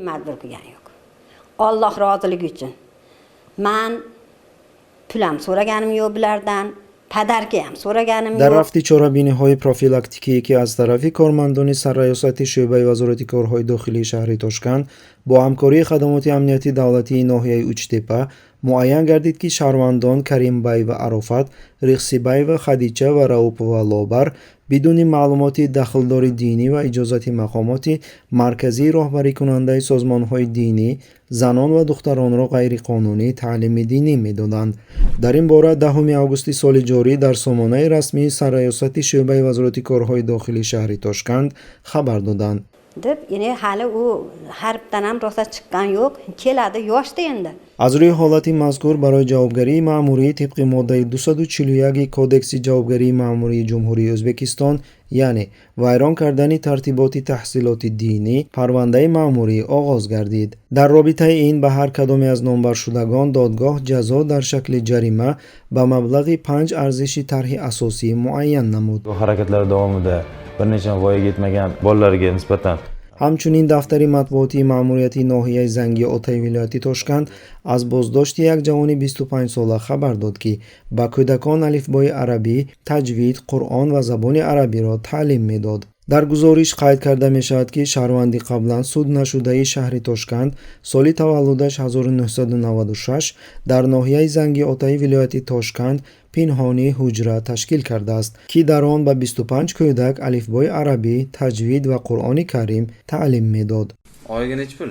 majbur qilgani yo'q. Alloh roziligi uchun. Men pulam so'raganim yo'q bulardan. پدرکه هم سورگانم در رفت چهاربینی‌های پروفیلاکتیکی که از طرف کارمندان سرریاست شعبه وزارت کارهای داخلی شهر تاشکند با همکاری خدمات امنیتی دولتی ناحیه اوچتپه معین گردید که شهروندان کریم بای و عرفات، رخسی بای و خدیجه و رؤوف و لابر بدون معلومات دخلدار دینی و اجازت مقامات مرکزی راهبری کننده سازمان‌های دینی زنان و دختران را غیر قانونی تعلیم دینی می‌دادند. در این باره 10 آگوست سال جاری در سامانه رسمی سرریاست شعبه وزارت کارهای داخلی شهر تاشکند خبر دادند. deb yine hali u harbdan ham rosa chiqqan yo'q, keladi yoshda endi. از روی حالت مذکور برای جوابگری مأموری طبق ماده 241 کودکس جوابگری مأموری جمهوری ازبکستان یعنی ویران کردن ترتیبات تحصیلات دینی پرونده مأموری آغاز گردید. در رابطه این به هر کدام از نامبر شدگان دادگاه جزا در شکل جریمه به مبلغ 5 ارزش طرح اساسی معین نمود. harakatlar davomida bir necha voyaga yetmagan bolalarga nisbatan همچنین دفتر مطبوعاتی مأموریت ناحیه زنگی اوتای ولایت تاشکند از بازداشت یک جوان 25 ساله خبر داد که به کودکان الفبای عربی، تجوید، قرآن و زبان عربی را تعلیم میداد. در گزارش قید کرده می شود که شهروندی قبلا سود نشده شهر تاشکند سال تولدش 1996 در ناحیه زنگی اوتای ولایت تاشکند پنهانی حجره تشکیل کرده است که در آن به 25 کودک الفبای عربی، تجوید و قرآن کریم تعلیم میداد. Oyiga necha pul?